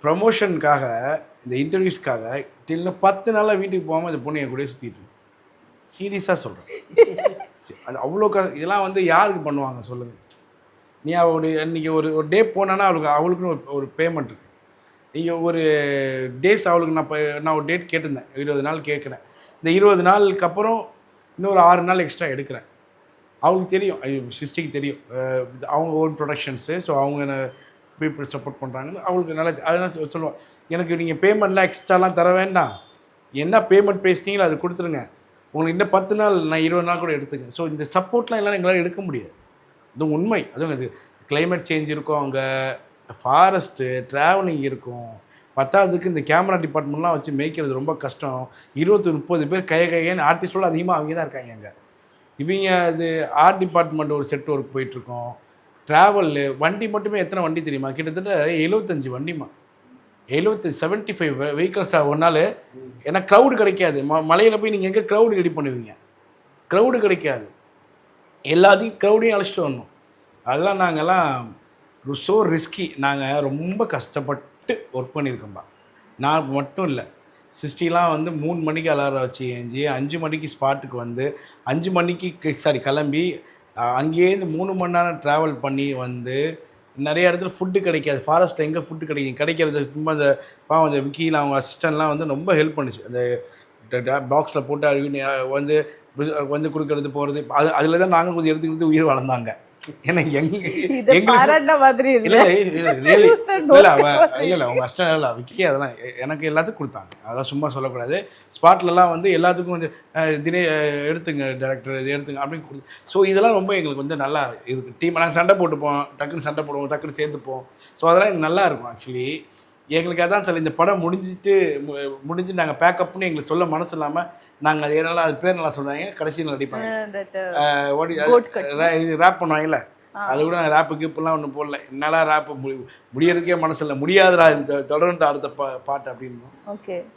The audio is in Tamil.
ப்ரமோஷனுக்காக இந்த இன்டர்வியூஸ்க்காக இன்னும் 10 நாளாக வீட்டுக்கு போகாமல் இந்த பொண்ணு என் கூட சுற்றிட்டு இருக்கு. சீரியஸாக சொல்கிறேன். அது அவ்வளோ இதெல்லாம் வந்து யாருக்கு பண்ணுவாங்க சொல்லுங்கள்? நீ அவளுடைய இன்றைக்கி ஒரு டே போனான்னா அவளுக்குன்னு ஒரு பேமெண்ட் இருக்குது. நீங்கள் ஒரு டேஸ் அவளுக்கு நான் ஒரு டேட் கேட்டிருந்தேன், 20 நாள் கேட்குறேன். இந்த 20 நாளுக்கு அப்புறம் இன்னொரு 6 நாள் எக்ஸ்ட்ரா எடுக்கிறேன். அவங்களுக்கு தெரியும், சிஸ்டிக்கு தெரியும் அவங்க ஓன் ப்ரொடக்ஷன்ஸு. ஸோ அவங்க பீப்புள் சப்போர்ட் பண்ணுறாங்கன்னு அவங்களுக்கு நல்லா அதெல்லாம் சொல்லுவாள். எனக்கு நீங்கள் பேமெண்ட்லாம் எக்ஸ்ட்ராலாம் தர வேண்டாம், என்ன பேமெண்ட் பேசினீங்களோ அது கொடுத்துருங்க, உங்களுக்கு இன்னும் 10 நாள் நான் 20 நாள் கூட எடுத்துங்க. ஸோ இந்த சப்போர்ட்லாம் எல்லாம் எங்களால் எடுக்க முடியாது. அதுவும் உண்மை. அதுவும் இது கிளைமேட் சேஞ்ச் இருக்கும், அங்கே ஃபாரஸ்ட்டு ட்ராவலிங் இருக்கும், பத்தாவதுக்கு இந்த கேமரா டிபார்ட்மெண்ட்லாம் வச்சு மேய்க்கிறது ரொம்ப கஷ்டம். 20-30 பேர் கைன்னு ஆர்டிஸ்டோடு அதிகமாக அவங்க தான் இருக்காங்க அங்கே. இவங்க இது ஆர்ட் டிபார்ட்மெண்ட் ஒரு செட் ஒர்க் போயிட்டுருக்கோம். ட்ராவலு வண்டி மட்டுமே எத்தனை வண்டி தெரியுமா? கிட்டத்தட்ட 75 வண்டிமா, 75 வெஹிக்கல்ஸாக ஒரு நாள். ஏன்னா க்ரௌடு கிடைக்காது. மலையில் போய் நீங்கள் எங்கே க்ரௌடு ரெடி பண்ணுவீங்க? க்ரௌடு கிடைக்காது. எல்லாத்தையும் க்ரௌடையும் அழைச்சிட்டு வரணும். அதெல்லாம் நாங்கள்லாம் ஸோ ரிஸ்கி. நாங்கள் ரொம்ப கஷ்டப்பட்டு ஒர்க் பண்ணியிருக்கோம்பா. நான் மட்டும் இல்லை, சிஸ்டிலாம் வந்து 3 மணிக்கு அலாரம் வச்சு ஏஞ்சி 5 மணிக்கு ஸ்பாட்டுக்கு வந்து 5 மணிக்கு கிளம்பி அங்கேருந்து 3 மணி நேரம் ட்ராவல் பண்ணி வந்து நிறைய இடத்துல ஃபுட்டு கிடைக்காது. ஃபாரஸ்ட்டில் எங்கே ஃபுட்டு கிடைக்கிறது சும்மா அந்த அந்த விக்கியில் அவங்க அசிஸ்டன்ட்லாம் வந்து ரொம்ப ஹெல்ப் பண்ணிச்சு. அந்த பாக்ஸில் போட்டு வந்து வந்து கொடுக்கறது போகிறது, அதில் தான் நாங்கள் கொஞ்சம் எடுத்துக்கிட்டு உயிர் வளர்ந்தாங்க. ஏன்னா அவங்க அஸ்டன் இல்லை விக்கி அதெல்லாம் எனக்கு எல்லாத்துக்கும் கொடுத்தாங்க. அதெல்லாம் சும்மா சொல்லக்கூடாது. ஸ்பாட்லலாம் வந்து எல்லாத்துக்கும் வந்து தினே எடுத்துங்க டேரக்டர் இது எடுத்துங்க அப்படின்னு கொடுத்து. ஸோ இதெல்லாம் ரொம்ப எங்களுக்கு வந்து நல்லா இருக்குது. டீம் நாங்கள் சண்டை போட்டுப்போம், டக்குன்னு சண்டை போடுவோம், டக்குன்னு சேர்ந்துப்போம். ஸோ அதெல்லாம் எனக்கு நல்லா இருக்கும். ஆக்சுவலி எங்களுக்கு அதான் சொல்ல, இந்த படம் முடிஞ்சு நாங்கள் பேக்கப்னு எங்களுக்கு சொல்ல மனசு இல்லாமல் நாங்கள் அது ஏன்னால அது பேர் நல்லா சொல்கிறாங்க, கடைசியில் நடிப்பாங்க இது ரேப் பண்ணுவாங்கல்ல, அது கூட நான் ரேப்புக்கு இப்போலாம் ஒன்றும் போடல. என்னால் ரேப்பு முடியறதுக்கே மனசு இல்லை, முடியாதுடா இது தொடர்ந்து அடுத்த பாட்டு அப்படின்னு. ஓகே.